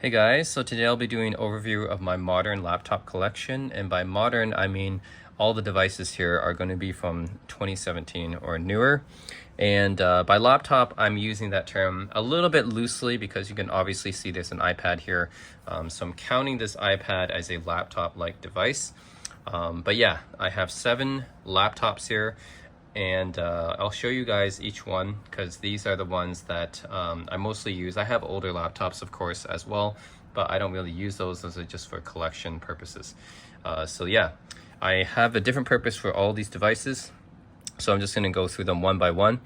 Hey guys, so today I'll be doing an overview of my modern laptop collection, and by modern I mean all the devices here are going to be from 2017 or newer. And by laptop I'm using that term a little bit loosely because you can obviously see there's an iPad here, so I'm counting this iPad as a laptop-like device. But yeah, I have 7 laptops here, and I'll show you guys each one because these are the ones that I mostly use. I have older laptops, of course, as well, but I don't really use those. Those are just for collection purposes. So yeah, I have a different purpose for all these devices, so I'm just going to go through them one by one.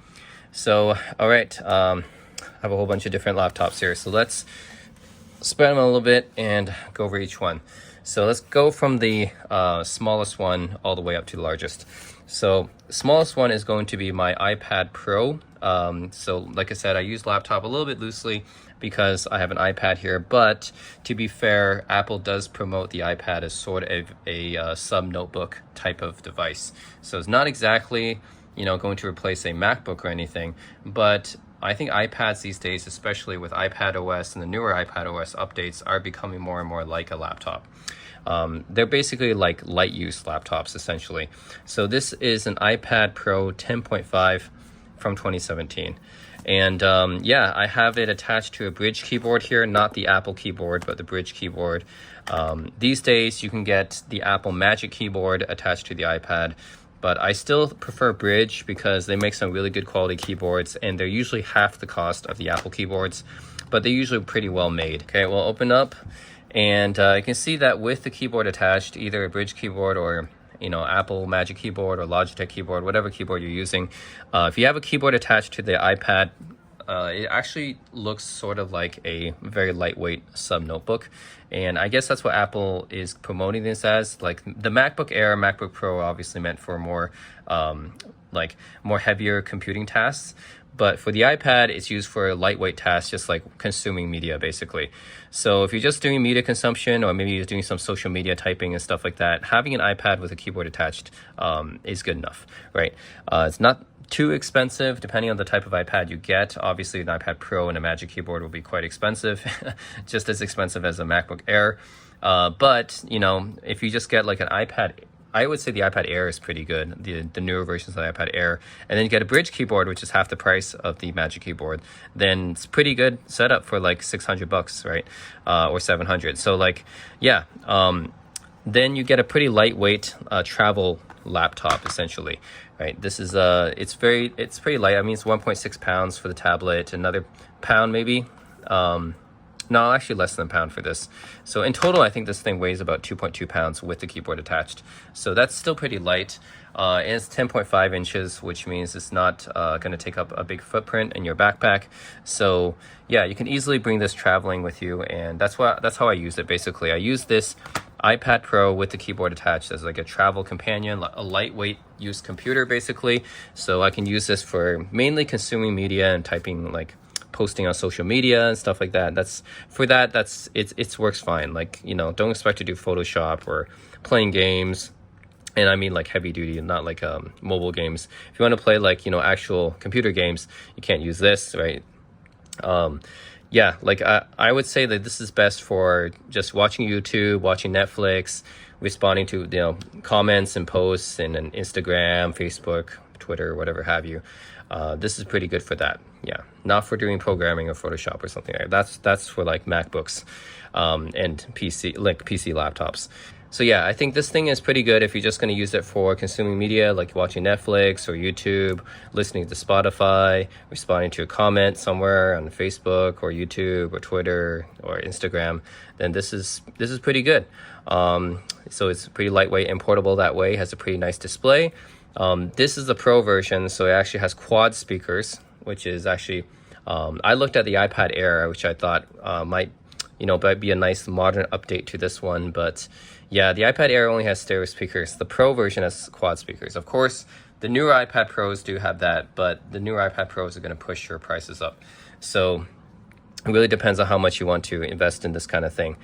So all right, I have a whole bunch of different laptops here, so let's spread them a little bit and go over each one. So let's go from the smallest one all the way up to the largest. So smallest one is going to be my iPad Pro. So like I said, I use laptop a little bit loosely because I have an iPad here, but to be fair, Apple does promote the iPad as sort of a sub notebook type of device. So it's not exactly, going to replace a MacBook or anything, but I think iPads these days, especially with iPad OS and the newer iPad OS updates, are becoming more and more like a laptop. They're basically like light use laptops essentially. So this is an iPad Pro 10.5 from 2017. And yeah, I have it attached to a Bridge keyboard here, not the Apple keyboard, but the Bridge keyboard. These days you can get the Apple Magic keyboard attached to the iPad, but I still prefer Bridge because they make some really good quality keyboards, and they're usually half the cost of the Apple keyboards, but they're usually pretty well made. Okay, we'll open up, and you can see that with the keyboard attached, either a Bridge keyboard or Apple Magic keyboard or Logitech keyboard, whatever keyboard you're using, if you have a keyboard attached to the iPad, it actually looks sort of like a very lightweight sub notebook, and I guess that's what Apple is promoting this as. Like the MacBook Air, MacBook Pro, are obviously meant for more more heavier computing tasks, but for the iPad it's used for lightweight tasks, just like consuming media basically. So if you're just doing media consumption, or maybe you're doing some social media typing and stuff like that, having an iPad with a keyboard attached is good enough, right? It's not too expensive depending on the type of iPad you get. Obviously an iPad Pro and a Magic keyboard will be quite expensive, just as expensive as a MacBook Air. But if you just get like an iPad, I would say the iPad Air is pretty good, the newer versions of the iPad Air, and then you get a Bridge keyboard, which is half the price of the Magic keyboard, then it's pretty good setup for like $600, right? Or 700. So like, yeah, then you get a pretty lightweight travel laptop essentially, right? This is it's pretty light. I mean, it's 1.6 pounds for the tablet, another pound maybe. No, actually less than a pound for this. So in total, I think this thing weighs about 2.2 pounds with the keyboard attached. So that's still pretty light. And it's 10.5 inches, which means it's not going to take up a big footprint in your backpack. So yeah, you can easily bring this traveling with you, and that's how I use it basically. I use this iPad Pro with the keyboard attached as like a travel companion, a lightweight use computer basically. So I can use this for mainly consuming media and typing, like posting on social media and stuff like that. It works fine. Like, don't expect to do Photoshop or playing games. And I mean like heavy duty, not like mobile games. If you want to play like, actual computer games, you can't use this, right? Yeah, like I would say that this is best for just watching YouTube, watching Netflix, responding to comments and posts and Instagram, Facebook, Twitter, whatever have you. This is pretty good for that. Yeah, not for doing programming or Photoshop or something like that. That's for like MacBooks and PC laptops. So yeah, I think this thing is pretty good if you're just going to use it for consuming media, like watching Netflix or YouTube, listening to Spotify, responding to a comment somewhere on Facebook or YouTube or Twitter or Instagram. Then this is pretty good. So it's pretty lightweight and portable that way. Has a pretty nice display. This is the Pro version, so it actually has quad speakers, which is actually, I looked at the iPad Air, which I thought might be a nice modern update to this one. But yeah, the iPad Air only has stereo speakers. The Pro version has quad speakers. Of course, the newer iPad Pros do have that, but the newer iPad Pros are going to push your prices up. So it really depends on how much you want to invest in this kind of thing.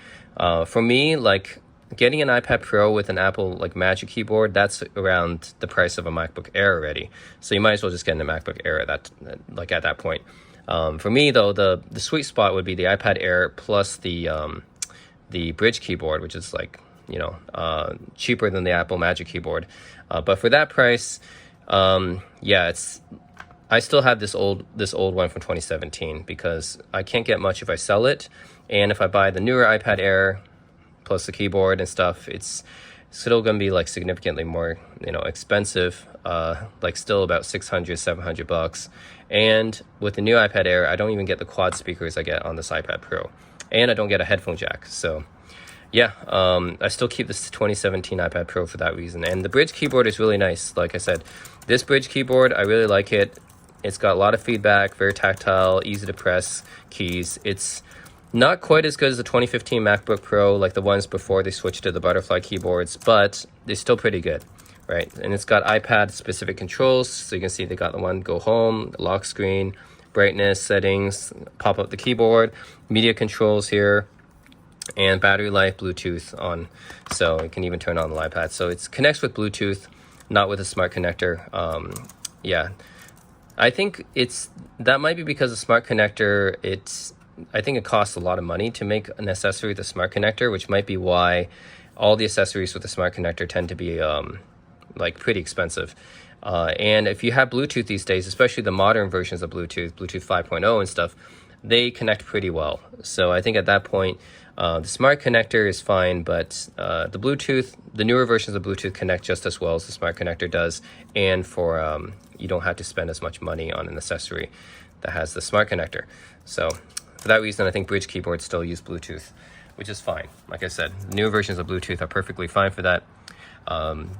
For me, like, getting an iPad Pro with an Apple like Magic keyboard, that's around the price of a MacBook Air already. So you might as well just get a MacBook Air at that point. For me though, the sweet spot would be the iPad Air plus the Bridge keyboard, which is like, you know, cheaper than the Apple Magic Keyboard. But for that price, yeah, I still have this old one from 2017 because I can't get much if I sell it. And if I buy the newer iPad Air plus the keyboard and stuff, it's still going to be like significantly more, you know, expensive, like still about 600, 700 bucks. And with the new iPad Air, I don't even get the quad speakers I get on this iPad Pro, and I don't get a headphone jack. So yeah, I still keep this 2017 iPad Pro for that reason. And the Bridge keyboard is really nice. Like I said, this Bridge keyboard, I really like it. It's got a lot of feedback, very tactile, easy to press keys. It's not quite as good as the 2015 MacBook Pro, like the ones before they switched to the butterfly keyboards, but they're still pretty good, right? And it's got iPad specific controls. So you can see they got the one go home, lock screen, brightness settings, pop up the keyboard, media controls here, and battery life, Bluetooth on. So it can even turn on the iPad. So it connects with Bluetooth, not with a smart connector. Yeah, I think that might be because the smart connector, I think it costs a lot of money to make an accessory with a smart connector, which might be why all the accessories with the smart connector tend to be like pretty expensive. And if you have Bluetooth these days, especially the modern versions of Bluetooth 5.0 and stuff, they connect pretty well. So I think at that point, the smart connector is fine, but the newer versions of Bluetooth connect just as well as the smart connector does. And for you don't have to spend as much money on an accessory that has the smart connector. So for that reason, I think Bridge keyboards still use Bluetooth, which is fine. Like I said, newer versions of Bluetooth are perfectly fine for that.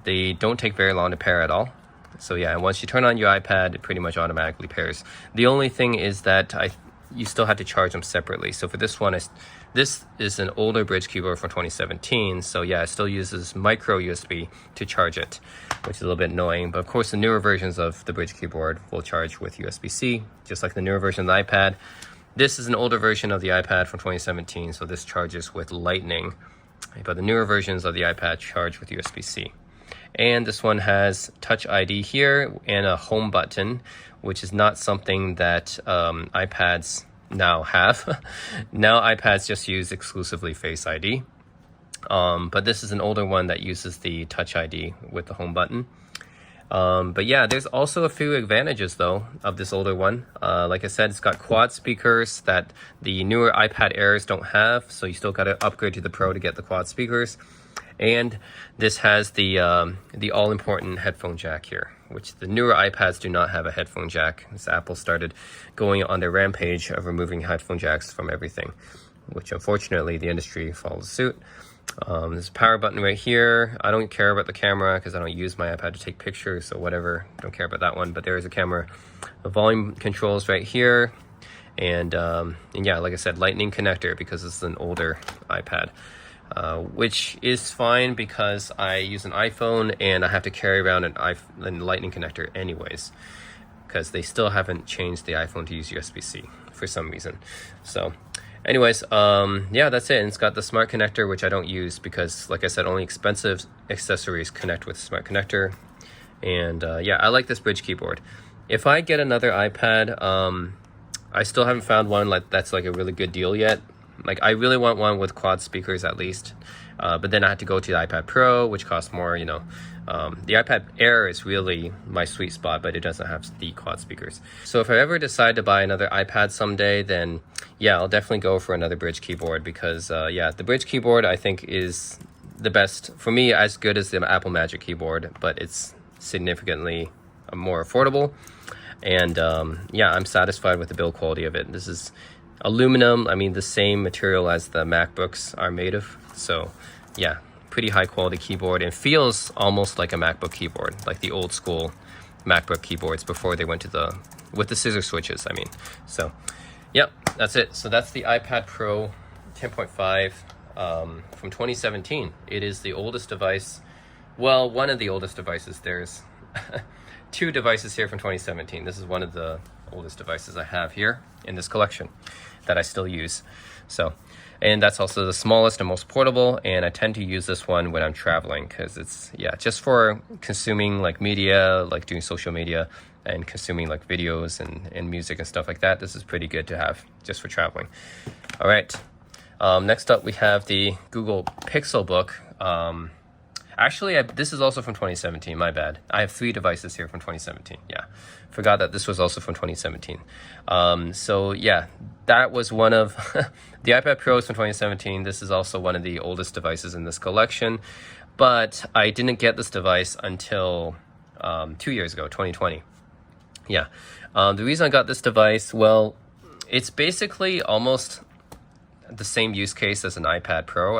They don't take very long to pair at all. So yeah, and once you turn on your iPad, it pretty much automatically pairs. The only thing is that you still have to charge them separately. So for this one, this is an older Bridge keyboard from 2017. So yeah, it still uses micro USB to charge it, which is a little bit annoying. But of course, the newer versions of the Bridge keyboard will charge with USB-C, just like the newer version of the iPad. This is an older version of the iPad from 2017, so this charges with Lightning. But the newer versions of the iPad charge with USB-C. And this one has Touch ID here and a home button, which is not something that iPads now have. Now iPads just use exclusively Face ID. But this is an older one that uses the Touch ID with the home button. But yeah, there's also a few advantages though of this older one. Like I said, it's got quad speakers that the newer iPad Airs don't have, so you still got to upgrade to the Pro to get the quad speakers. And this has the all-important headphone jack here, which the newer iPads do not have a headphone jack. As Apple started going on their rampage of removing headphone jacks from everything, which unfortunately the industry follows suit. There's a power button right here. I don't care about the camera because I don't use my iPad to take pictures, so whatever, don't care about that one, but there is a camera. The volume controls right here, and yeah, like I said, Lightning connector because this is an older iPad, which is fine because I use an iPhone and I have to carry around a Lightning connector anyways, because they still haven't changed the iPhone to use USB-C for some reason. So anyways, yeah, that's it. And it's got the smart connector, which I don't use because, like I said, only expensive accessories connect with smart connector. And yeah, I like this Bridge keyboard. If I get another iPad, I still haven't found one that's like a really good deal yet. Like, I really want one with quad speakers at least. But then I had to go to the iPad Pro, which costs more, you know. The iPad Air is really my sweet spot, but it doesn't have the quad speakers. So if I ever decide to buy another iPad someday, then yeah, I'll definitely go for another Bridge keyboard because yeah, the Bridge keyboard I think is the best, for me, as good as the Apple Magic Keyboard, but it's significantly more affordable. And yeah, I'm satisfied with the build quality of it. This is aluminum, I mean the same material as the MacBooks are made of. So yeah, pretty high quality keyboard, and feels almost like a MacBook keyboard, like the old school MacBook keyboards before they went to with the scissor switches, I mean. So yep, that's it. So that's the iPad Pro 10.5 from 2017. It is the oldest device, well, one of the oldest devices. There's two devices here from 2017. This is one of the oldest devices I have here in this collection that I still use. So, and that's also the smallest and most portable, and I tend to use this one when I'm traveling because it's, yeah, just for consuming like media, like doing social media. and consuming like videos and music and stuff like that, this is pretty good to have just for traveling. All right. Next up, we have the Google Pixelbook. Actually, this is also from 2017. My bad. I have 3 devices here from 2017. Yeah, forgot that this was also from 2017. So yeah, that was one of the iPad Pros from 2017. This is also one of the oldest devices in this collection, but I didn't get this device until 2 years ago, 2020. Yeah, the reason I got this device, well, it's basically almost the same use case as an iPad Pro,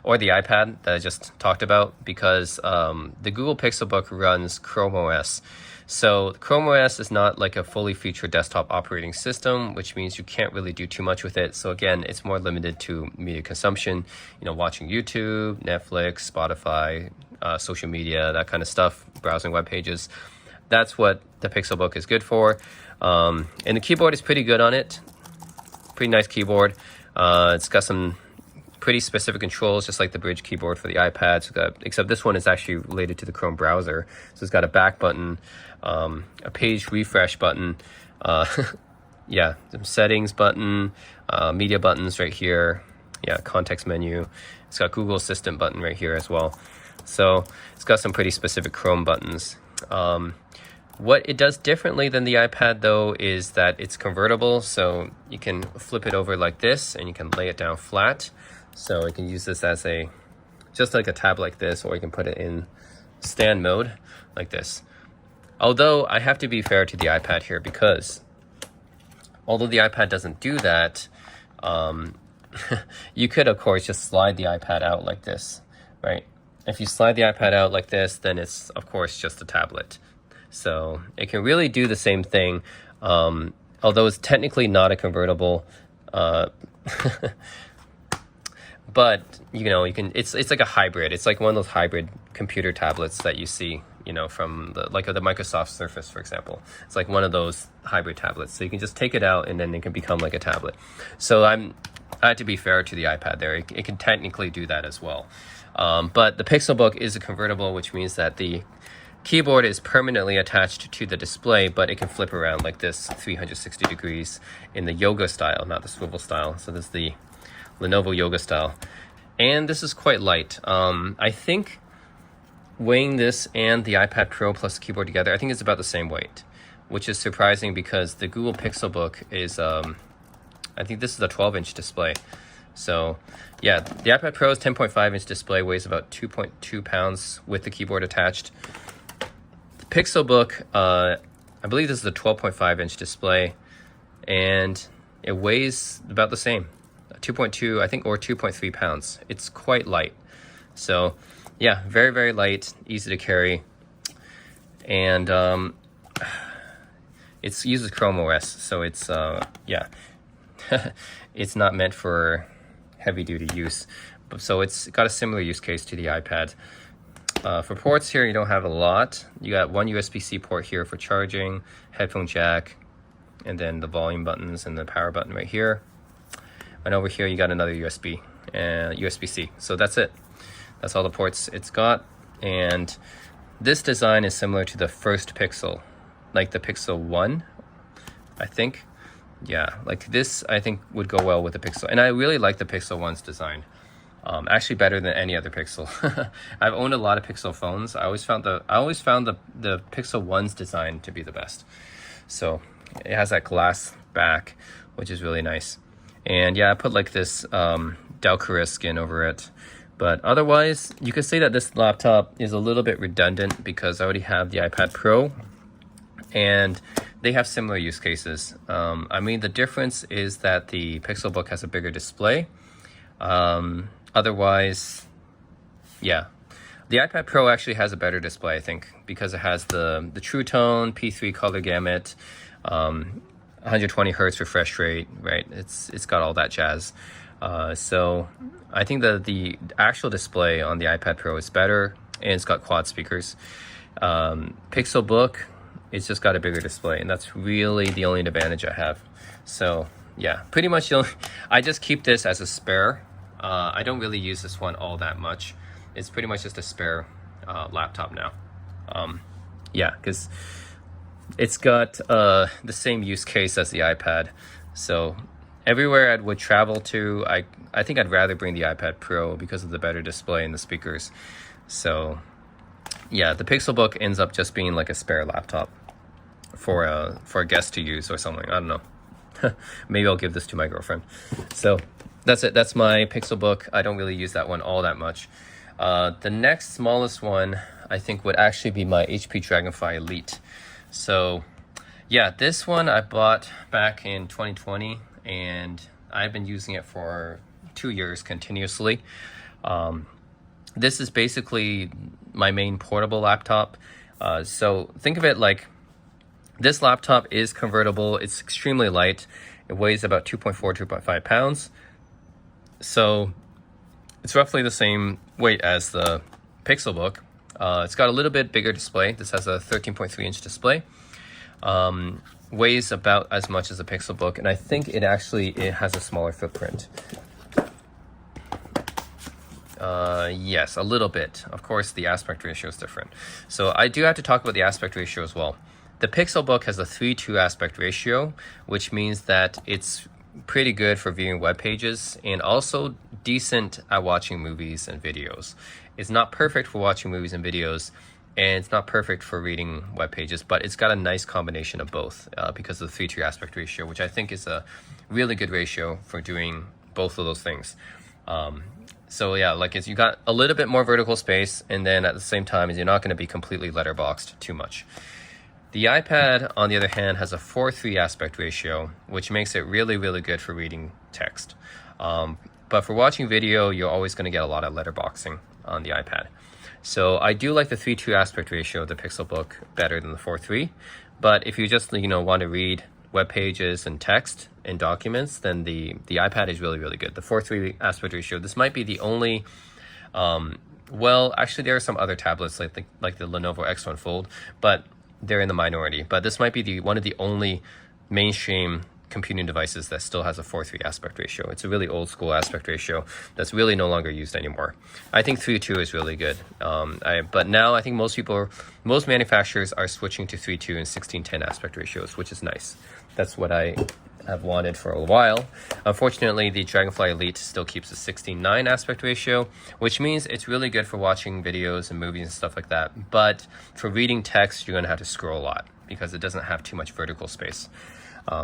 or the iPad that I just talked about, because the Google Pixelbook runs Chrome OS. So Chrome OS is not like a fully featured desktop operating system, which means you can't really do too much with it. So again, it's more limited to media consumption, watching YouTube, Netflix, Spotify, social media, that kind of stuff, browsing web pages. That's what the Pixelbook is good for. And the keyboard is pretty good on it. Pretty nice keyboard. It's got some pretty specific controls, just like the Bridge keyboard for the iPad, except this one is actually related to the Chrome browser. So it's got a back button, a page refresh button, yeah, some settings button, media buttons right here, yeah, context menu. It's got Google Assistant button right here as well. So it's got some pretty specific Chrome buttons. What it does differently than the iPad, though, is that it's convertible. So you can flip it over like this, and you can lay it down flat. So you can use this as just like a tab like this, or you can put it in stand mode like this. Although I have to be fair to the iPad here, because although the iPad doesn't do that, you could, of course, just slide the iPad out like this, right? If you slide the iPad out like this, then it's, of course, just a tablet. So it can really do the same thing, although it's technically not a convertible. But you can. It's like a hybrid. It's like one of those hybrid computer tablets that you see, from the Microsoft Surface, for example. It's like one of those hybrid tablets. So you can just take it out, and then it can become like a tablet. So I had to be fair to the iPad there. It can technically do that as well. But the Pixelbook is a convertible, which means that the keyboard is permanently attached to the display, but it can flip around like this 360 degrees in the yoga style, not the swivel style. So this is the Lenovo Yoga style. And this is quite light. I think weighing this and the iPad Pro plus the keyboard together, I think it's about the same weight, which is surprising because the Google Pixelbook is, I think this is a 12-inch display. So yeah, the iPad Pro's 10.5-inch display weighs about 2.2 pounds with the keyboard attached. The Pixelbook, I believe this is a 12.5-inch display, and it weighs about the same, 2.2, I think, or 2.3 pounds. It's quite light. So yeah, very, very light, easy to carry. And it uses Chrome OS, so it's, yeah, it's not meant for heavy-duty use. So it's got a similar use case to the iPad. For ports here, you don't have a lot. You got one USB-C port here for charging, headphone jack, and then the volume buttons and the power button right here. And over here, you got another USB and USB-C. So that's it. That's all the ports it's got. And this design is similar to the first Pixel, like the Pixel 1, I think. Yeah, like this, I think, would go well with the Pixel. And I really like the Pixel 1's design. Actually better than any other Pixel. I've owned a lot of Pixel phones. I always found the Pixel 1's design to be the best. So it has that glass back, which is really nice. And yeah, I put like this Delcara skin over it. But otherwise, you could say that this laptop is a little bit redundant because I already have the iPad Pro, and they have similar use cases. The difference is that the Pixelbook has a bigger display. Otherwise, yeah, the iPad Pro actually has a better display, I think, because it has the True Tone P3 color gamut, 120 hertz refresh rate, right? It's got all that jazz. So I think that the actual display on the iPad Pro is better, and it's got quad speakers. Pixelbook, it's just got a bigger display, and that's really the only advantage I have. So yeah, pretty much I just keep this as a spare. I don't really use this one all that much. It's pretty much just a spare laptop now. Yeah, because it's got the same use case as the iPad. So everywhere I would travel to, I think I'd rather bring the iPad Pro because of the better display and the speakers. So yeah, the Pixelbook ends up just being like a spare laptop for a guest to use or something. I don't know. Maybe I'll give this to my girlfriend. So that's it. That's my Pixelbook. I don't really use that one all that much. The next smallest one I think would actually be my HP Dragonfly Elite. So yeah, this one I bought back in 2020 and I've been using it for 2 years continuously. This is basically my main portable laptop. So think of it like this laptop is convertible. It's extremely light. It weighs about 2.4, 2.5 pounds. So it's roughly the same weight as the Pixelbook. It's got a little bit bigger display. This has a 13.3-inch display. Weighs about as much as a Pixelbook, and I think it has a smaller footprint. Yes, a little bit. Of course, the aspect ratio is different. So I do have to talk about the aspect ratio as well. The Pixelbook has a 3:2 aspect ratio, which means that it's pretty good for viewing web pages and also decent at watching movies and videos. It's not perfect for watching movies and videos, and it's not perfect for reading web pages, but it's got a nice combination of both because of the 3:2 aspect ratio, which I think is a really good ratio for doing both of those things. So yeah, like you got a little bit more vertical space, and then at the same time, you're not going to be completely letterboxed too much. The iPad, on the other hand, has a 4:3 aspect ratio, which makes it really, really good for reading text. But for watching video, you're always going to get a lot of letterboxing on the iPad. So I do like the 3:2 aspect ratio of the Pixelbook better than the 4:3. But if you just want to read web pages and text and documents, then the iPad is really, really good. The 4:3 aspect ratio, this might be the only well, actually there are some other tablets like the Lenovo X1 Fold, but they're in the minority. But this might be one of the only mainstream computing devices that still has a 4:3 aspect ratio. It's a really old school aspect ratio that's really no longer used anymore. I think 3:2 is really good. But now I think most manufacturers are switching to 3:2 and 16:10 aspect ratios, which is nice. That's what I have wanted for a while. Unfortunately, the Dragonfly Elite still keeps a 16:9 aspect ratio, which means it's really good for watching videos and movies and stuff like that. But for reading text, you're going to have to scroll a lot because it doesn't have too much vertical space.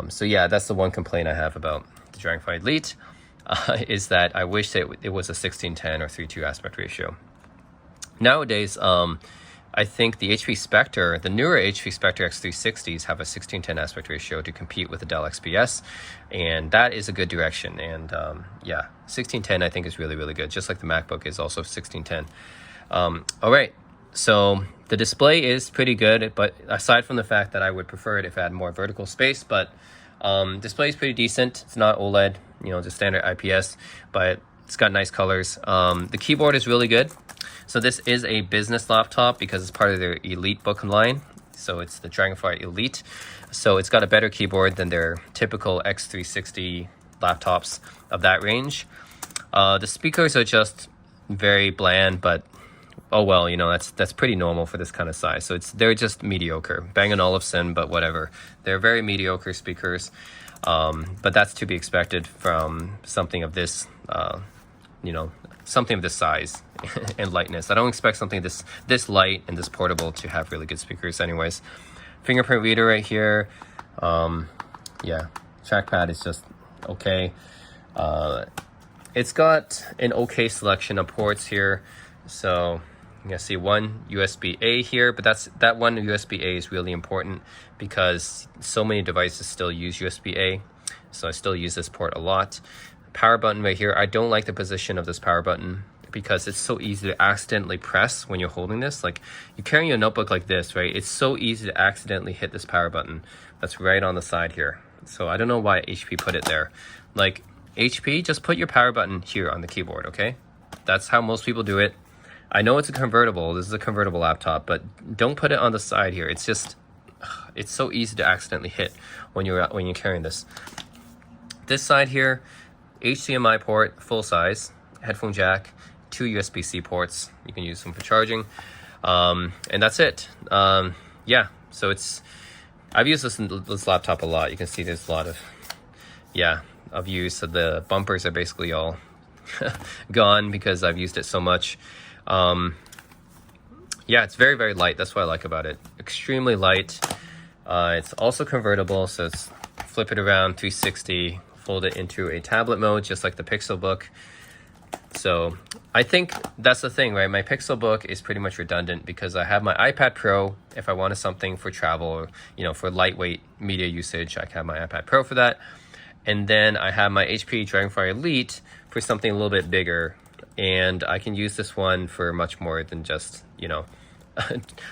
So yeah, that's the one complaint I have about the Dragonfly Elite, is that I wish that it was a 16:10 or 3:2 aspect ratio. Nowadays, I think the HP Spectre, the newer HP Spectre X360s have a 16:10 aspect ratio to compete with the Dell XPS, and that is a good direction. And yeah, 16:10 I think is really, really good, just like the MacBook is also 16:10. All right, so the display is pretty good, but aside from the fact that I would prefer it if it had more vertical space, but display is pretty decent. It's not OLED, just standard IPS, but it's got nice colors. The keyboard is really good. So this is a business laptop because it's part of their Elite book line. So it's the Dragonfly Elite. So it's got a better keyboard than their typical X360 laptops of that range. The speakers are just very bland, but oh well, that's pretty normal for this kind of size. So they're just mediocre. Bang & Olufsen, but whatever. They're very mediocre speakers. But that's to be expected from something of this, something of this size and lightness. I don't expect something this light and this portable to have really good speakers anyways. Fingerprint reader right here. Yeah, trackpad is just okay. It's got an okay selection of ports here. So you can see one USB-A here, but that one USB-A is really important because so many devices still use USB-A. So I still use this port a lot. Power button right here. I don't like the position of this power button because it's so easy to accidentally press when you're holding this. Like you're carrying a notebook like this, right? It's so easy to accidentally hit this power button that's right on the side here. So I don't know why HP put it there. Like HP, just put your power button here on the keyboard, okay? That's how most people do it. I know it's a convertible. This is a convertible laptop, but don't put it on the side here. It's so easy to accidentally hit when you're carrying this. This side here, HDMI port, full size, headphone jack, 2 USB-C ports. You can use them for charging, and that's it. Yeah, so it's I've used this laptop a lot. You can see there's a lot of, yeah, of use. So the bumpers are basically all gone because I've used it so much. Yeah, it's very, very light. That's what I like about it. Extremely light. It's also convertible, so it's flip it around 360, fold it into a tablet mode, just like the Pixelbook. So I think that's the thing, right? My Pixelbook is pretty much redundant because I have my iPad Pro. If I wanted something for travel or, you know, for lightweight media usage, I can have my iPad Pro for that. And then I have my HP Dragonfly Elite for something a little bit bigger. And I can use this one for much more than just, you know,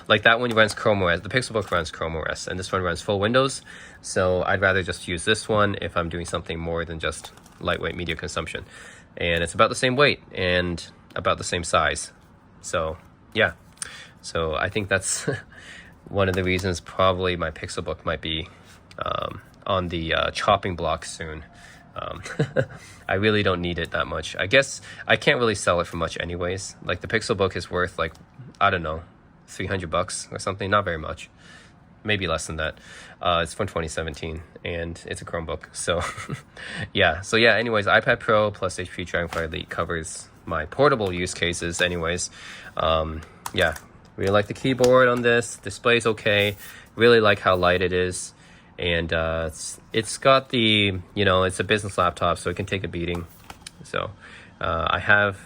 like that one runs Chrome OS. The Pixelbook runs Chrome OS, and this one runs full Windows. So I'd rather just use this one if I'm doing something more than just lightweight media consumption. And it's about the same weight and about the same size. So yeah, so I think that's one of the reasons probably my Pixelbook might be on the chopping block soon. I really don't need it that much. I guess I can't really sell it for much anyways. Like the Pixelbook is worth like, I don't know, $300 or something. Not very much, maybe less than that. It's from 2017 and it's a Chromebook. So yeah, anyways, iPad Pro plus HP Dragonfly Elite covers my portable use cases anyways. Yeah, really like the keyboard on this. Display's okay. Really like how light it is. And it's got the, you know, it's a business laptop, so it can take a beating. So I have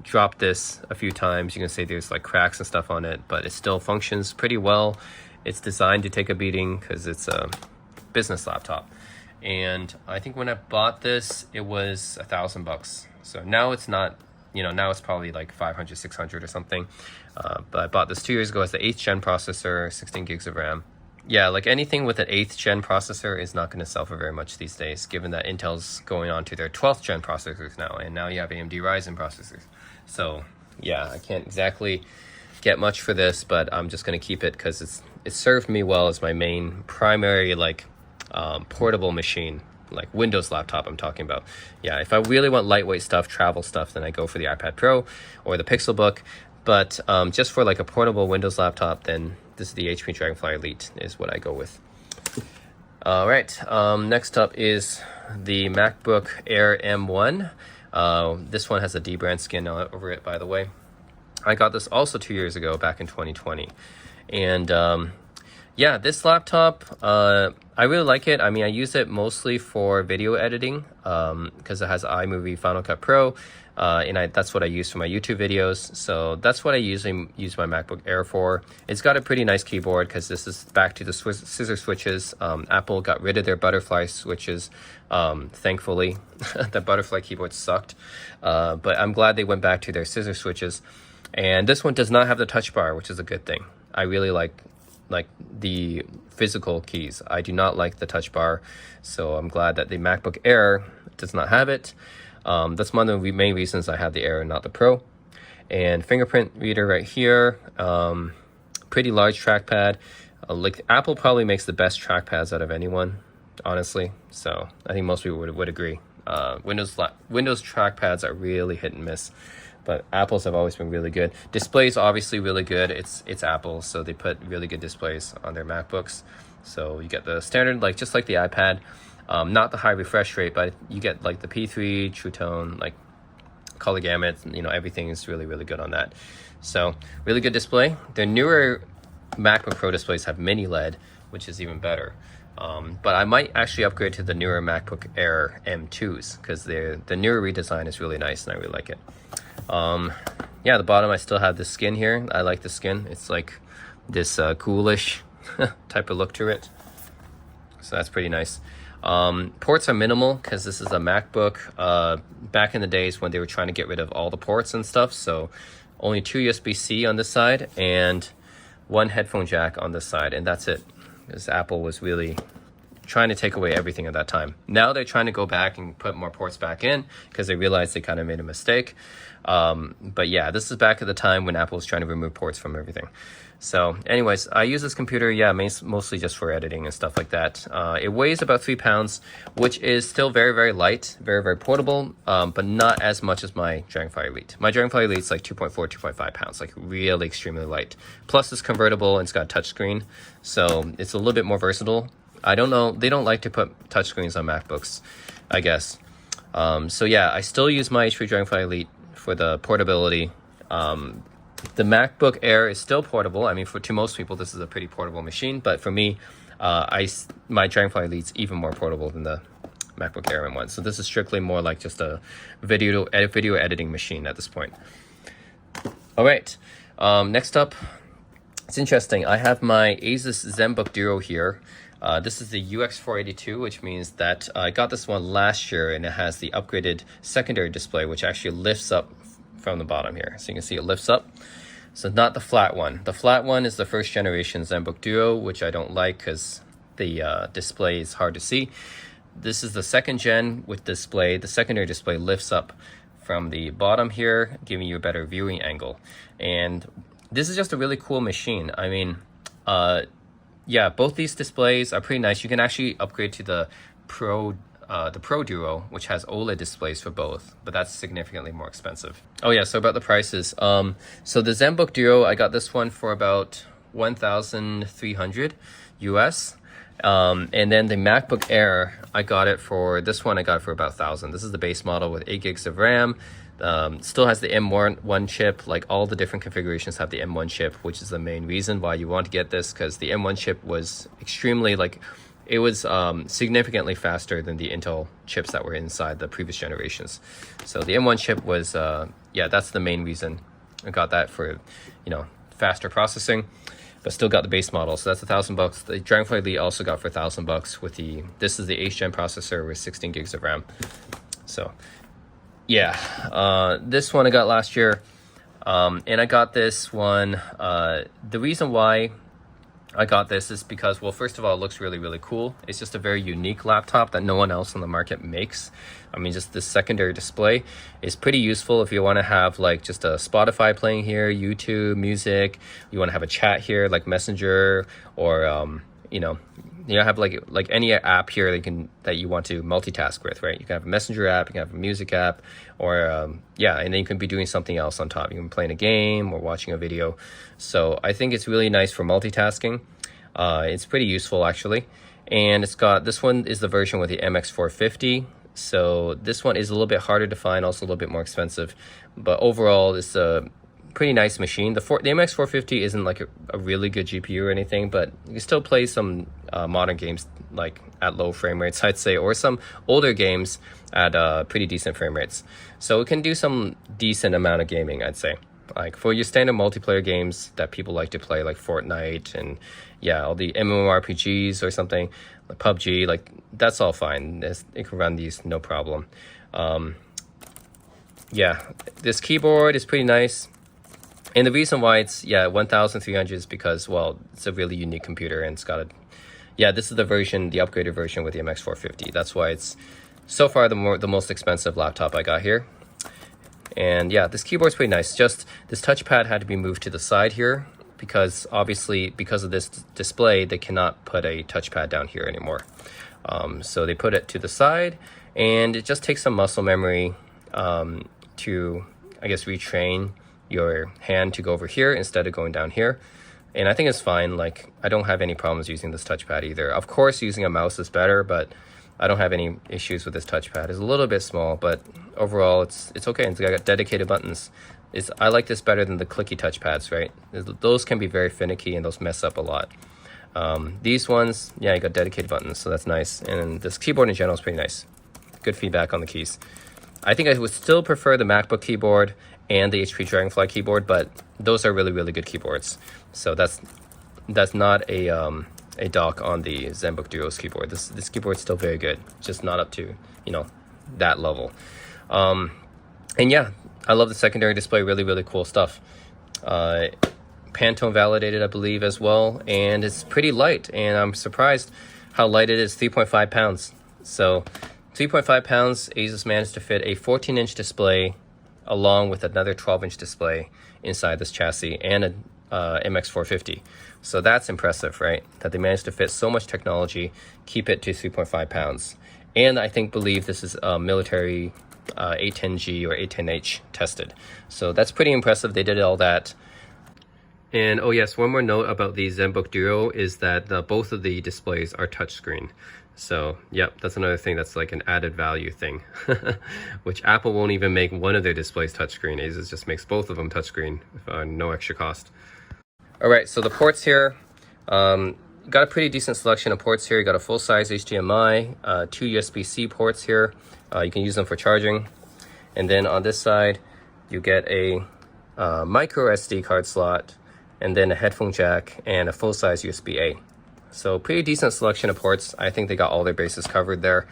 dropped this a few times. You can see there's like cracks and stuff on it, but it still functions pretty well. It's designed to take a beating because it's a business laptop. And I think when I bought this, it was $1,000. So now it's not, you know, now it's probably like 500, 600 or something. But I bought this 2 years ago as the 8th gen processor, 16 gigs of RAM. Yeah, like anything with an 8th gen processor is not going to sell for very much these days, given that Intel's going on to their 12th gen processors now, and now you have AMD Ryzen processors. So yeah, I can't exactly get much for this, but I'm just going to keep it because it served me well as my main primary like portable machine, like Windows laptop I'm talking about. Yeah, if I really want lightweight stuff, travel stuff, then I go for the iPad Pro or the Pixelbook. But just for like a portable Windows laptop, then this is the HP Dragonfly Elite is what I go with. All right, next up is the MacBook Air M1. This one has a D-brand skin over it, by the way. I got this also 2 years ago, back in 2020. And yeah, this laptop, I really like it. I mean, I use it mostly for video editing because it has iMovie Final Cut Pro. And that's what I use for my YouTube videos. So that's what I usually use my MacBook Air for. It's got a pretty nice keyboard because this is back to the scissor switches. Apple got rid of their butterfly switches, thankfully. The butterfly keyboard sucked. But I'm glad they went back to their scissor switches. And this one does not have the touch bar, which is a good thing. I really like the physical keys. I do not like the touch bar. So I'm glad that the MacBook Air does not have it. That's one of the main reasons I have the Air and not the Pro. And fingerprint reader right here. Pretty large trackpad. Like Apple probably makes the best trackpads out of anyone, honestly. So I think most people would agree. Windows trackpads are really hit and miss, but Apple's have always been really good. Displays obviously really good. It's Apple, so they put really good displays on their MacBooks. So you get the standard, like just like the iPad. Not the high refresh rate, but you get like the P3, True Tone, like color gamut, you know, everything is really, really good on that. So really good display. The newer MacBook Pro displays have mini LED, which is even better. But I might actually upgrade to the newer MacBook Air M2s because the newer redesign is really nice and I really like it. Yeah, the bottom I still have the skin here. I like the skin. It's like this ghoulish type of look to it. So that's pretty nice. Ports are minimal because this is a MacBook back in the days when they were trying to get rid of all the ports and stuff. So only 2 USB-C on this side and 1 headphone jack on this side, and that's it. Because Apple was really trying to take away everything at that time. Now they're trying to go back and put more ports back in because they realized they kind of made a mistake. But yeah, this is back at the time when Apple was trying to remove ports from everything. So anyways, I use this computer, yeah, mostly just for editing and stuff like that. It weighs about 3 pounds, which is still very, very light, very, very portable, but not as much as my Dragonfly Elite. My Dragonfly Elite is like 2.4, 2.5 pounds, like really extremely light. Plus it's convertible and it's got a touchscreen, so it's a little bit more versatile. I don't know, they don't like to put touchscreens on MacBooks, I guess. So yeah, I still use my HP Dragonfly Elite for the portability. The MacBook Air is still portable. I mean, to most people, this is a pretty portable machine. But for me, my Dragonfly Elite's even more portable than the MacBook Air M1. So this is strictly more like just a video editing machine at this point. All right. Next up, it's interesting. I have my Asus ZenBook Duo here. This is the UX482, which means that I got this one last year, and it has the upgraded secondary display, which actually lifts up from the bottom here. So you can see it lifts up. So not the flat one. The flat one is the first generation ZenBook Duo, which I don't like because the display is hard to see. This is the second gen with display. The secondary display lifts up from the bottom here, giving you a better viewing angle. And this is just a really cool machine. I mean, yeah, both these displays are pretty nice. You can actually upgrade to the Pro Duo, which has OLED displays for both, but that's significantly more expensive. Oh yeah, so about the prices. So the ZenBook Duo, I got this one for about 1,300 US. And then the MacBook Air, I got it for about 1,000. This is the base model with 8 gigs of RAM. Still has the M1 chip. Like all the different configurations have the M1 chip, which is the main reason why you want to get this, because the M1 chip was extremely it was significantly faster than the Intel chips that were inside the previous generations. So the M1 chip was, yeah, that's the main reason I got that, for, faster processing, but still got the base model. So that's $1,000. The Dragonfly Elite also got for $1,000 with this is the 8th gen processor with 16 gigs of RAM. So yeah, this one I got last year. And I got this one, the reason why I got this is because, well, first of all, it looks really, really cool. It's just a very unique laptop that no one else on the market makes. I mean, just this secondary display is pretty useful if you want to have like just a Spotify playing here, YouTube, music. You want to have a chat here like Messenger, or have like any app here that you want to multitask with, right? You can have a Messenger app, you can have a music app, or yeah, and then you can be doing something else on top. You can be playing a game or watching a video. So I think it's really nice for multitasking. It's pretty useful actually. And this one is the version with the MX450. So this one is a little bit harder to find, also a little bit more expensive, but overall it's a pretty nice machine. The MX450 isn't like a really good GPU or anything, but you can still play some modern games like at low frame rates, I'd say, or some older games at pretty decent frame rates. So it can do some decent amount of gaming, I'd say. Like for your standard multiplayer games that people like to play, like Fortnite and yeah, all the MMORPGs or something, like PUBG, like that's all fine. It can run these no problem. Yeah, this keyboard is pretty nice. And the reason why it's 1,300 is because, well, it's a really unique computer, and it's got this is the upgraded version with the MX450. That's why it's so far the most expensive laptop I got here. And yeah, this keyboard's pretty nice. Just this touchpad had to be moved to the side here because obviously because of this display, they cannot put a touchpad down here anymore. So they put it to the side, and it just takes some muscle memory to, I guess, retrain your hand to go over here instead of going down here. And I think it's fine. Like, I don't have any problems using this touchpad either. Of course, using a mouse is better, but I don't have any issues with this touchpad. It's a little bit small, but overall it's okay. It's got dedicated buttons. I like this better than the clicky touchpads, right? Those can be very finicky and those mess up a lot. These ones, yeah, you got dedicated buttons, so that's nice. And this keyboard in general is pretty nice. Good feedback on the keys. I think I would still prefer the MacBook keyboard and the HP Dragonfly keyboard, but those are really, really good keyboards. So that's not a dock on the ZenBook Duo's keyboard. This keyboard's still very good, just not up to that level. And yeah, I love the secondary display. Really, really cool stuff. Pantone validated, I believe, as well, and it's pretty light. And I'm surprised how light it is, 3.5 pounds. So 3.5 pounds, Asus managed to fit a 14-inch display along with another 12-inch display inside this chassis and a MX450. So that's impressive, right? That they managed to fit so much technology, keep it to 3.5 pounds. And I believe this is military 810G or 810H tested. So that's pretty impressive. They did all that. And oh yes, one more note about the ZenBook Duo is that both of the displays are touchscreen. So yep, that's another thing that's like an added value thing, which Apple won't even make one of their displays touchscreen. Asus just makes both of them touchscreen for no extra cost. All right, so the ports here, got a pretty decent selection of ports here. You got a full-size HDMI, 2 USB-C ports here. You can use them for charging. And then on this side, you get a micro SD card slot, and then a headphone jack and a full-size USB-A. So pretty decent selection of ports. I think they got all their bases covered there.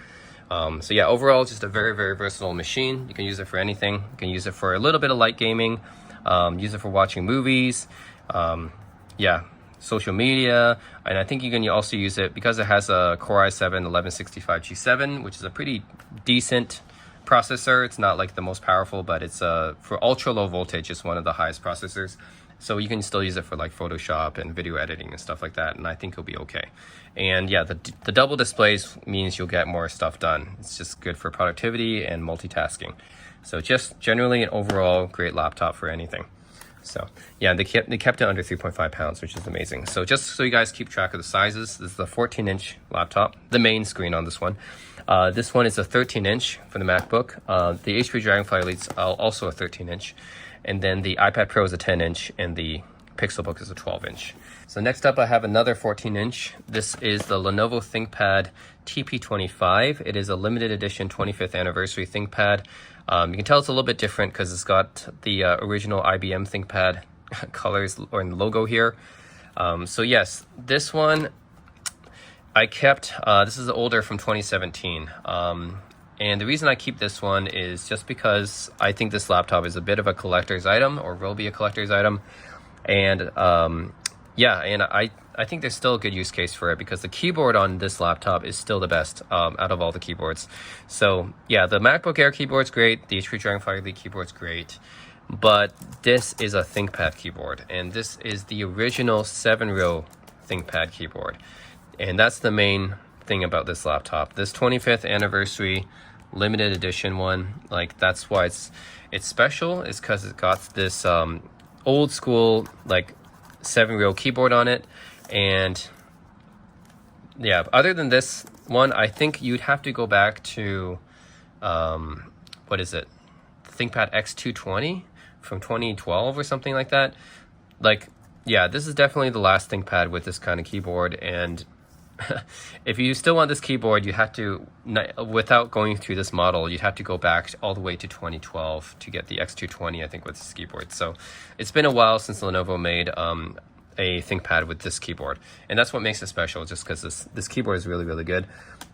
So yeah, overall, just a very, very versatile machine. You can use it for anything. You can use it for a little bit of light gaming, use it for watching movies, yeah, social media. And I think you can also use it because it has a Core i7 1165G7, which is a pretty decent processor. It's not like the most powerful, but it's for ultra low voltage, it's one of the highest processors. So you can still use it for like Photoshop and video editing and stuff like that, and I think it'll be okay. And yeah, the double displays means you'll get more stuff done. It's just good for productivity and multitasking. So just generally an overall great laptop for anything. So yeah, they kept it under 3.5 pounds, which is amazing. So just so you guys keep track of the sizes, this is the 14-inch laptop, the main screen on this one. This one is a 13-inch for the MacBook. The HP Dragonfly Elite's also a 13-inch. And then the iPad Pro is a 10-inch and the Pixelbook is a 12-inch. So next up I have another 14-inch. This is the Lenovo ThinkPad TP25. It is a limited edition 25th anniversary ThinkPad. You can tell it's a little bit different because it's got the original IBM ThinkPad colors or logo here. So yes, this one I kept. This is older from 2017. And the reason I keep this one is just because I think this laptop is a bit of a collector's item, or will be a collector's item. And yeah, and I think there's still a good use case for it because the keyboard on this laptop is still the best out of all the keyboards. So yeah, the MacBook Air keyboard's great, the HP Dragonfly Elite keyboard's great, but this is a ThinkPad keyboard, and this is the original 7-row ThinkPad keyboard. And that's the main thing about this laptop. This 25th anniversary limited edition one, like that's why it's special, is because it got this old school like 7-row keyboard on it. And yeah, other than this one, I think you'd have to go back to what is it, ThinkPad X220 from 2012 or something like that. Like yeah, this is definitely the last ThinkPad with this kind of keyboard. And if you still want this keyboard, you have to, without going through this model, you'd have to go back all the way to 2012 to get the X220, I think, with this keyboard. So it's been a while since Lenovo made a ThinkPad with this keyboard, and that's what makes it special, just because this keyboard is really, really good.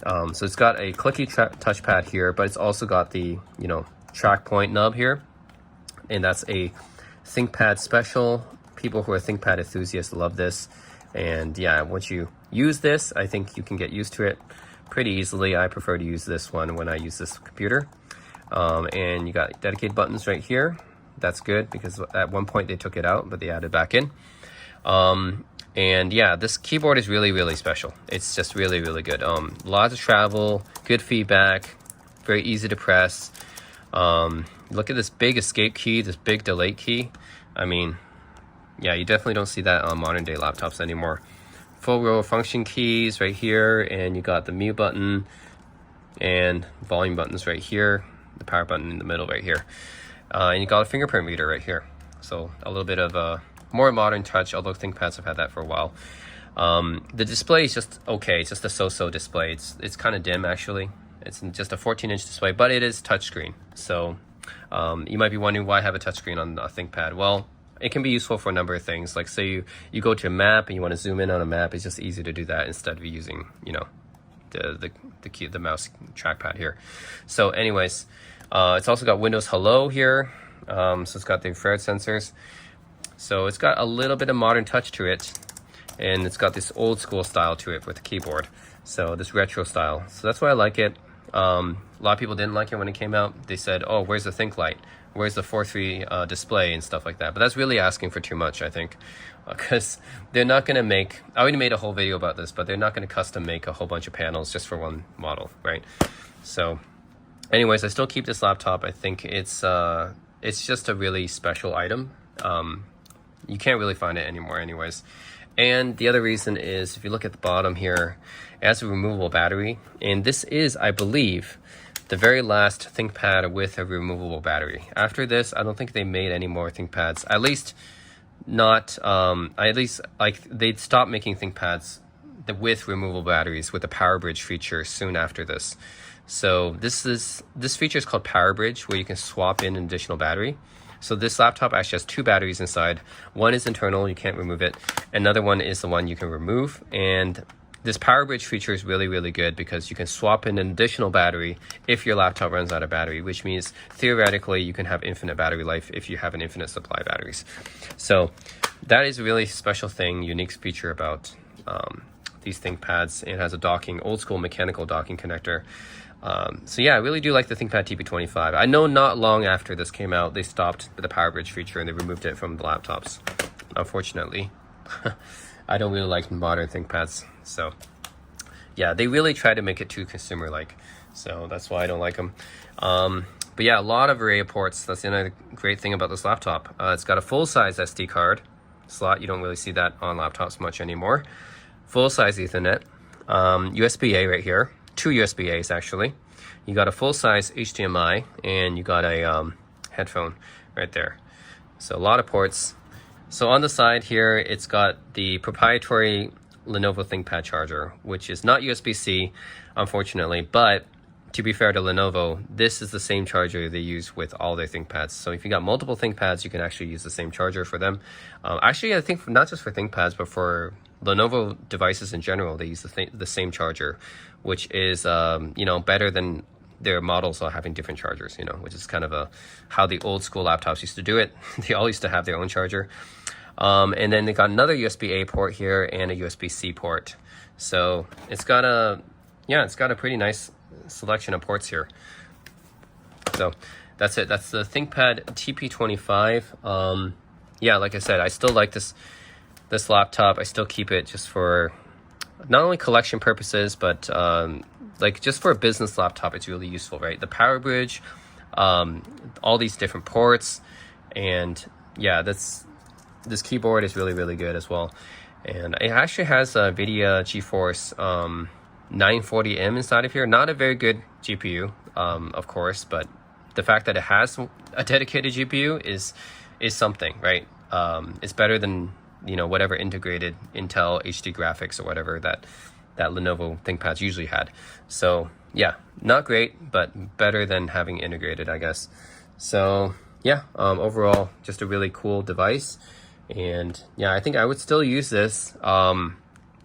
So it's got a clicky touchpad here, but it's also got the track point nub here, and that's a ThinkPad special. People who are ThinkPad enthusiasts love this. And yeah, once you use this, I think you can get used to it pretty easily. I prefer to use this one when I use this computer. And you got dedicated buttons right here. That's good because at one point they took it out, but they added back in. And yeah, this keyboard is really, really special. It's just really, really good. Lots of travel, good feedback, very easy to press. Look at this big escape key, this big delete key. I mean, yeah, you definitely don't see that on modern day laptops anymore. Full row of function keys right here, and you got the mute button and volume buttons right here, the power button in the middle right here. And you got a fingerprint reader right here. So a little bit of a more modern touch, although ThinkPads have had that for a while. The display is just okay. It's just a so-so display. It's kind of dim actually. It's just a 14-inch display, but it is touchscreen. So you might be wondering why I have a touchscreen on a ThinkPad. Well, it can be useful for a number of things. Like say you go to a map and you want to zoom in on a map, it's just easy to do that instead of using, the mouse trackpad here. So anyways, it's also got Windows Hello here. So it's got the infrared sensors. So it's got a little bit of modern touch to it, and it's got this old school style to it with the keyboard. So this retro style. So that's why I like it. A lot of people didn't like it when it came out. They said, oh, where's the ThinkLight? Where's the 4:3 display and stuff like that? But that's really asking for too much, I think, because they're not going to make, I already made a whole video about this, but they're not going to custom make a whole bunch of panels just for one model, right? So anyways, I still keep this laptop. I think it's just a really special item. You can't really find it anymore anyways. And the other reason is, if you look at the bottom here, it has a removable battery. And this is, I believe, the very last ThinkPad with a removable battery. After this, I don't think they made any more ThinkPads. At least not, like they'd stop making ThinkPads with removable batteries with the Power Bridge feature soon after this. So this feature is called Power Bridge, where you can swap in an additional battery. So this laptop actually has two batteries inside. One is internal, you can't remove it. Another one is the one you can remove. And this Power Bridge feature is really, really good because you can swap in an additional battery if your laptop runs out of battery, which means theoretically you can have infinite battery life if you have an infinite supply of batteries. So that is a really special thing, unique feature about these ThinkPads. It has a docking, old school mechanical docking connector. So yeah, I really do like the ThinkPad TP25. I know not long after this came out, they stopped the Power Bridge feature and they removed it from the laptops, unfortunately. I don't really like modern ThinkPads. So yeah, they really try to make it too consumer-like. So that's why I don't like them. But yeah, a lot of array of ports. That's another great thing about this laptop. It's got a full-size SD card slot. You don't really see that on laptops much anymore. Full-size Ethernet. USB-A right here. Two USB-As actually. You got a full-size HDMI and you got a headphone right there. So a lot of ports. So on the side here, it's got the proprietary Lenovo ThinkPad charger, which is not USB-C, unfortunately, but to be fair to Lenovo, this is the same charger they use with all their ThinkPads. So if you got multiple ThinkPads, you can actually use the same charger for them. Actually, I think not just for ThinkPads, but for Lenovo devices in general, they use the same charger, which is better than their models are having different chargers, which is kind of how the old school laptops used to do it. They all used to have their own charger. And then they got another USB-A port here and a USB-C port. So it's got a pretty nice selection of ports here. So that's it. That's the ThinkPad TP25. Yeah, like I said, I still like this laptop. I still keep it just for not only collection purposes, but like just for a business laptop, it's really useful, right? The Power Bridge, all these different ports, and yeah, this keyboard is really, really good as well. And it actually has a NVIDIA GeForce 940M inside of here. Not a very good GPU, of course, but the fact that it has a dedicated GPU is something, right? It's better than whatever integrated Intel HD graphics or whatever that Lenovo ThinkPads usually had. So yeah, not great, but better than having integrated, I guess. So yeah, overall, just a really cool device. And yeah, I think I would still use this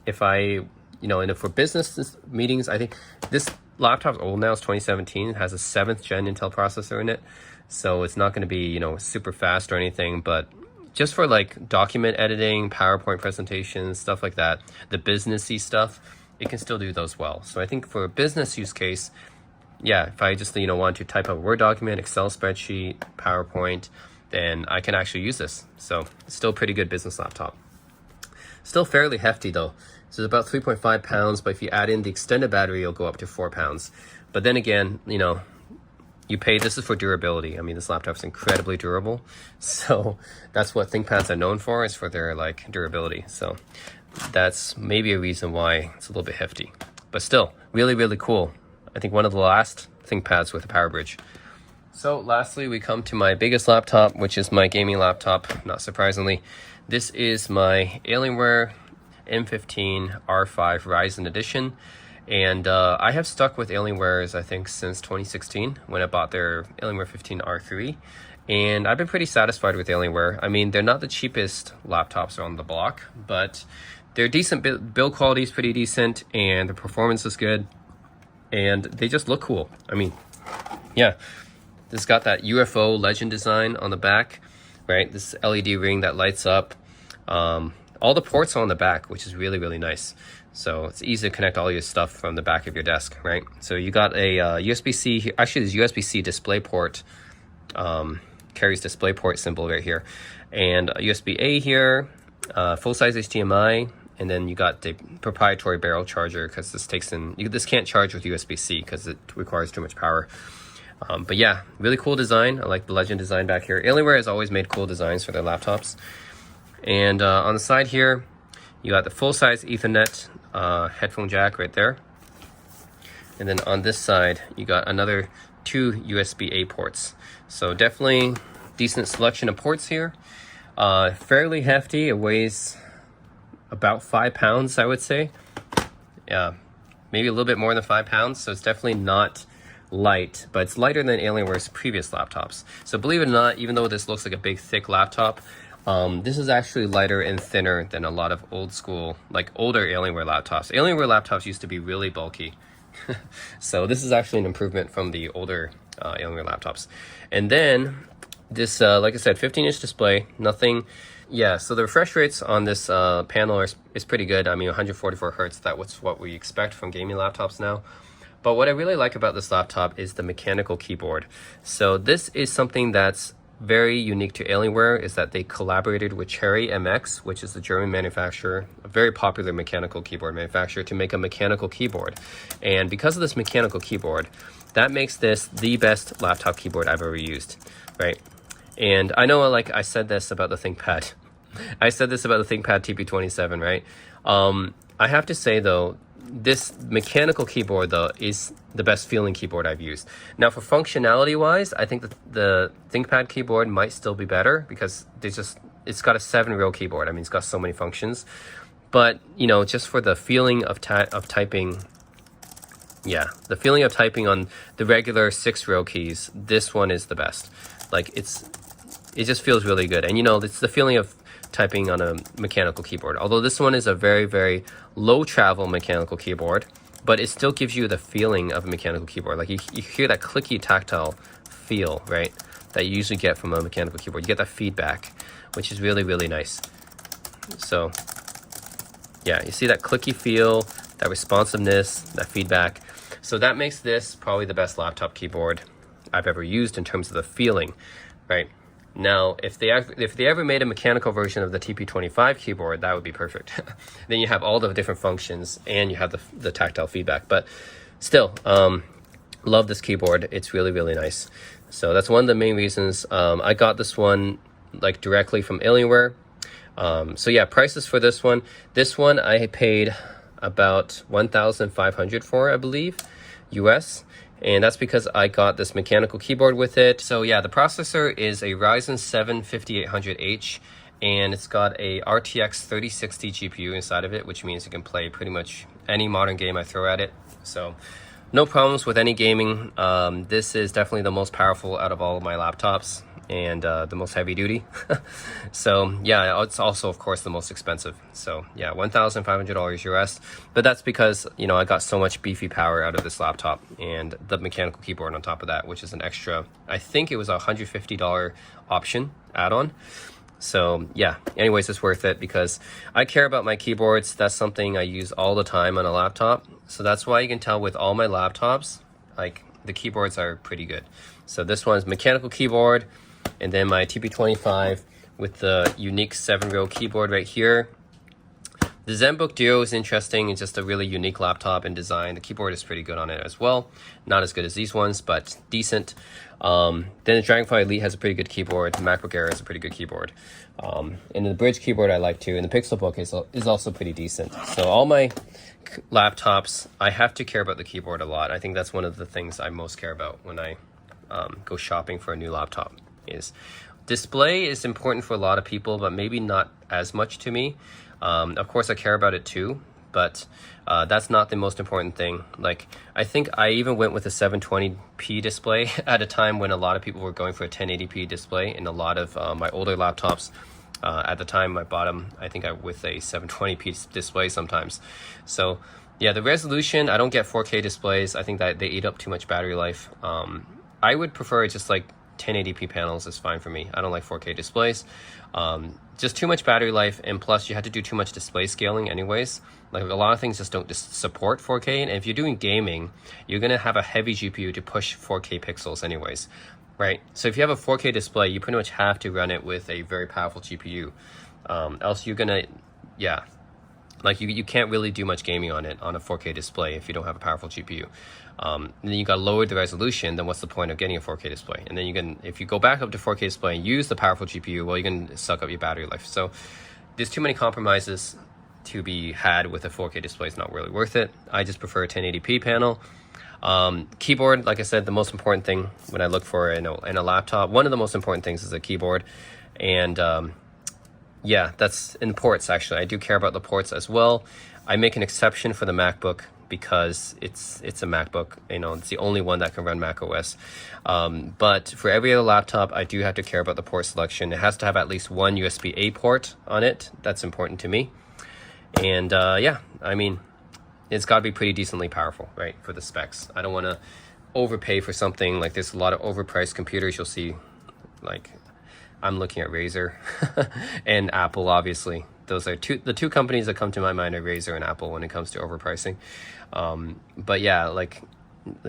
if I, and for business meetings. I think this laptop's old now, it's 2017. It has a 7th gen Intel processor in it. So it's not going to be, super fast or anything, but just for like document editing, PowerPoint presentations, stuff like that, the businessy stuff, it can still do those well. So I think for a business use case, yeah, if I just, want to type up a Word document, Excel spreadsheet, PowerPoint, then I can actually use this. So it's still a pretty good business laptop. Still fairly hefty though. So it's about 3.5 pounds, but if you add in the extended battery, it'll go up to 4 pounds. But then again, you pay, this is for durability. I mean, this laptop is incredibly durable. So that's what ThinkPads are known for, is for their like durability. So that's maybe a reason why it's a little bit hefty, but still really, really cool. I think one of the last ThinkPads with a Power Bridge. So lastly, we come to my biggest laptop, which is my gaming laptop, not surprisingly. This is my Alienware M15 R5 Ryzen Edition. And I have stuck with Alienwares, I think, since 2016 when I bought their Alienware 15 R3. And I've been pretty satisfied with Alienware. I mean, they're not the cheapest laptops on the block, but they're decent. Build quality is pretty decent, and the performance is good. And they just look cool. I mean, yeah. This got that UFO legend design on the back, right? This LED ring that lights up. all the ports are on the back, which is really, really nice. So it's easy to connect all your stuff from the back of your desk, right? So you got a USB-C, actually this USB-C display port, carries DisplayPort symbol right here, and USB-A here, full-size HDMI, and then you got the proprietary barrel charger, because this takes in, this can't charge with USB-C because it requires too much power. But yeah, really cool design. I like the legend design back here. Alienware has always made cool designs for their laptops. And on the side here, you got the full-size Ethernet headphone jack right there. And then on this side, you got another 2 USB-A ports. So definitely decent selection of ports here. Fairly hefty. It weighs about 5 pounds, I would say. Yeah, maybe a little bit more than 5 pounds. So it's definitely not light, but it's lighter than Alienware's previous laptops. So believe it or not, even though this looks like a big, thick laptop, this is actually lighter and thinner than a lot of old school, like older Alienware laptops. Alienware laptops used to be really bulky. So this is actually an improvement from the older Alienware laptops. And then this, like I said, 15-inch display, nothing. Yeah, so the refresh rates on this panel is pretty good. I mean, 144 hertz, that's what we expect from gaming laptops now. But what I really like about this laptop is the mechanical keyboard. So this is something that's very unique to Alienware, is that they collaborated with Cherry MX, which is the German manufacturer, a very popular mechanical keyboard manufacturer, to make a mechanical keyboard. And because of this mechanical keyboard, that makes this the best laptop keyboard I've ever used, right? And I know, like I said this about the ThinkPad. I said this about the ThinkPad TP27, right? I have to say though, this mechanical keyboard though is the best feeling keyboard I've used. Now for functionality wise, I think that the ThinkPad keyboard might still be better because it's got a 7-row keyboard. I mean, it's got so many functions, but you know, just for the feeling of typing, yeah, the feeling of typing on the regular 6-row keys, this one is the best. Like it just feels really good. And you know, it's the feeling of typing on a mechanical keyboard. Although this one is a very, very low travel mechanical keyboard, but it still gives you the feeling of a mechanical keyboard. Like you hear that clicky tactile feel, right? That you usually get from a mechanical keyboard. You get that feedback, which is really, really nice. So yeah, you see that clicky feel, that responsiveness, that feedback. So that makes this probably the best laptop keyboard I've ever used in terms of the feeling, right? Now, if they ever made a mechanical version of the TP25 keyboard, that would be perfect. Then you have all the different functions and you have the tactile feedback. But still, love this keyboard. It's really, really nice. So that's one of the main reasons I got this one like directly from Alienware. So yeah, prices for this one. This one I paid about $1,500 for, I believe, US. And that's because I got this mechanical keyboard with it. So yeah, the processor is a Ryzen 7 5800H, and it's got a RTX 3060 GPU inside of it, which means it can play pretty much any modern game I throw at it. So no problems with any gaming. This is definitely the most powerful out of all of my laptops, and the most heavy duty. So yeah, it's also of course the most expensive. So yeah, $1,500 US, but that's because, you know, I got so much beefy power out of this laptop and the mechanical keyboard on top of that, which is an extra, I think it was a $150 option add-on. So yeah, anyways, it's worth it because I care about my keyboards. That's something I use all the time on a laptop. So that's why you can tell with all my laptops, like the keyboards are pretty good. So this one's mechanical keyboard, and then my TP25 with the unique 7-row keyboard right here. The ZenBook Duo is interesting. It's just a really unique laptop in design. The keyboard is pretty good on it as well. Not as good as these ones, but decent. Then the Dragonfly Elite has a pretty good keyboard. The MacBook Air is a pretty good keyboard. And the Bridge keyboard I like too. And the Pixelbook is also pretty decent. So all my laptops, I have to care about the keyboard a lot. I think that's one of the things I most care about when I go shopping for a new laptop. Is display is important for a lot of people, but maybe not as much to me. Of course I care about it too, but that's not the most important thing. Like, I think I even went with a 720p display at a time when a lot of people were going for a 1080p display in a lot of my older laptops. At the time I bought them, I think with a 720p display sometimes. So yeah, the resolution, I don't get 4K displays. I think that they eat up too much battery life. I would prefer just like 1080p panels is fine for me. I don't like 4K displays. Just too much battery life, and plus you have to do too much display scaling anyways. Like a lot of things just don't support 4K, and if you're doing gaming, you're gonna have a heavy GPU to push 4K pixels anyways, right? So if you have a 4K display, you pretty much have to run it with a very powerful GPU. Else you're gonna, yeah, like you can't really do much gaming on it on a 4K display if you don't have a powerful GPU. And then you got to lower the resolution, then what's the point of getting a 4K display? And then you can, if you go back up to 4K display and use the powerful GPU, well, you're going to suck up your battery life. So there's too many compromises to be had with a 4K display. It's not really worth it. I just prefer a 1080p panel. Keyboard, like I said, the most important thing when I look for in a laptop, one of the most important things is a keyboard. And yeah, that's in ports actually. I do care about the ports as well. I make an exception for the MacBook because it's a MacBook, you know, it's the only one that can run Mac OS. But for every other laptop, I do have to care about the port selection. It has to have at least one USB-A port on it. That's important to me. And yeah, I mean, it's got to be pretty decently powerful, right, for the specs. I don't want to overpay for something. Like there's a lot of overpriced computers you'll see, like I'm looking at Razer and Apple, obviously. Those are the two companies that come to my mind are Razer and Apple when it comes to overpricing. But yeah, like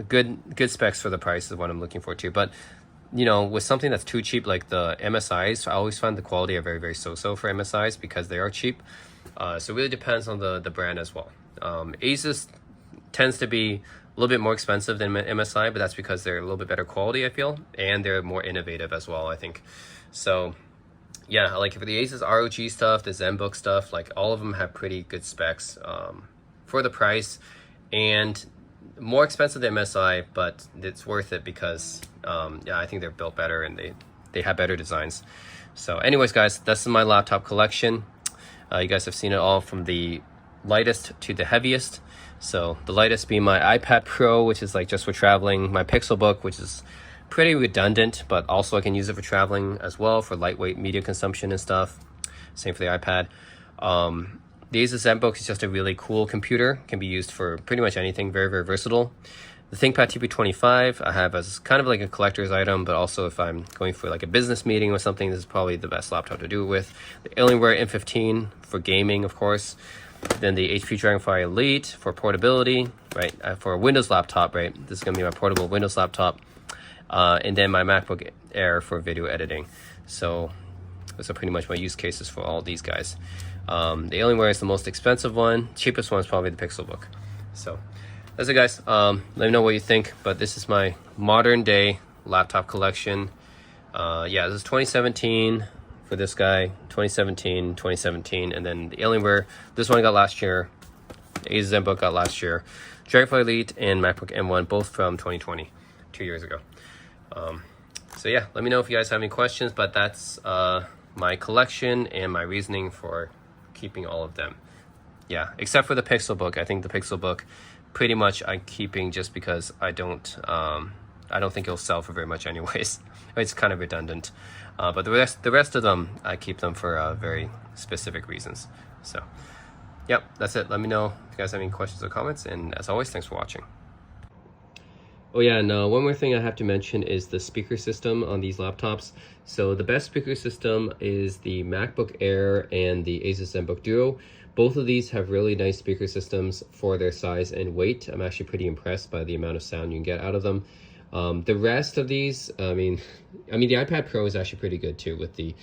good specs for the price is what I'm looking for too. But you know, with something that's too cheap, like the MSIs, I always find the quality are very, very so-so for MSIs because they are cheap. So it really depends on the brand as well. Asus tends to be a little bit more expensive than MSI, but that's because they're a little bit better quality, I feel, and they're more innovative as well, I think. So yeah, like for the Asus ROG stuff, the ZenBook stuff, like all of them have pretty good specs for the price, and more expensive than MSI, but it's worth it because yeah, I think they're built better and they have better designs. So anyways, guys, this is my laptop collection. You guys have seen it all from the lightest to the heaviest. So the lightest being my iPad Pro, which is like just for traveling, my Pixelbook, which is pretty redundant, but also I can use it for traveling as well for lightweight media consumption and stuff. Same for the iPad. The Asus ZenBook is just a really cool computer, can be used for pretty much anything, very, very versatile. The ThinkPad TP25 I have as kind of like a collector's item, but also if I'm going for like a business meeting or something, this is probably the best laptop to do it with. The Alienware M15 for gaming, of course. Then the HP Dragonfly Elite for portability, right? For a Windows laptop, right? This is gonna be my portable Windows laptop. And then my MacBook Air for video editing. So those are pretty much my use cases for all these guys. The Alienware is the most expensive one. Cheapest one is probably the Pixelbook. So that's it, guys. Let me know what you think, but this is my modern day laptop collection. Yeah, this is 2017 for this guy, 2017, 2017, and then the Alienware, this one I got last year. The Asus ZenBook got last year. Dragonfly Elite and MacBook M1, both from 2020, 2 years ago. So yeah, let me know if you guys have any questions, but that's my collection and my reasoning for keeping all of them. Yeah, except for the Pixelbook. I think the Pixelbook pretty much I'm keeping just because I don't think it'll sell for very much anyways. It's kind of redundant. But the rest of them, I keep them for very specific reasons. So yep, that's it. Let me know if you guys have any questions or comments, and as always, thanks for watching. Oh yeah, and one more thing I have to mention is the speaker system on these laptops. So the best speaker system is the MacBook Air and the Asus ZenBook Duo. Both of these have really nice speaker systems for their size and weight. I'm actually pretty impressed by the amount of sound you can get out of them. The rest of these, I mean the iPad Pro is actually pretty good too with the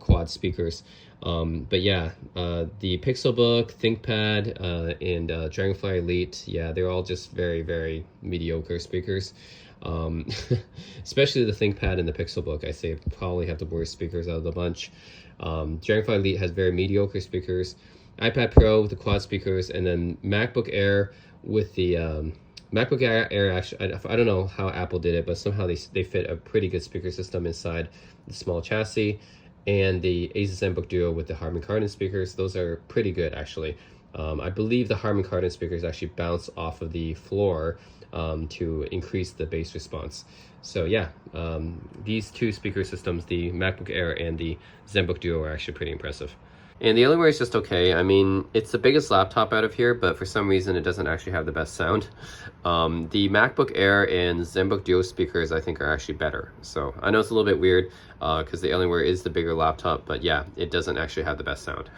quad speakers. But yeah, the Pixelbook, ThinkPad, and Dragonfly Elite, yeah, they're all just very, very mediocre speakers. Especially the ThinkPad and the Pixelbook, I say probably have the worst speakers out of the bunch. Dragonfly Elite has very mediocre speakers. iPad Pro with the quad speakers, and then MacBook Air with the MacBook Air actually, I don't know how Apple did it, but somehow they fit a pretty good speaker system inside the small chassis. And the Asus ZenBook Duo with the Harman Kardon speakers, those are pretty good actually. I believe the Harman Kardon speakers actually bounce off of the floor to increase the bass response. So yeah, these two speaker systems, the MacBook Air and the ZenBook Duo, are actually pretty impressive. And the Alienware is just okay. I mean, it's the biggest laptop out of here, but for some reason it doesn't actually have the best sound. The MacBook Air and ZenBook Duo speakers I think are actually better. So I know it's a little bit weird because the Alienware is the bigger laptop, but yeah, it doesn't actually have the best sound.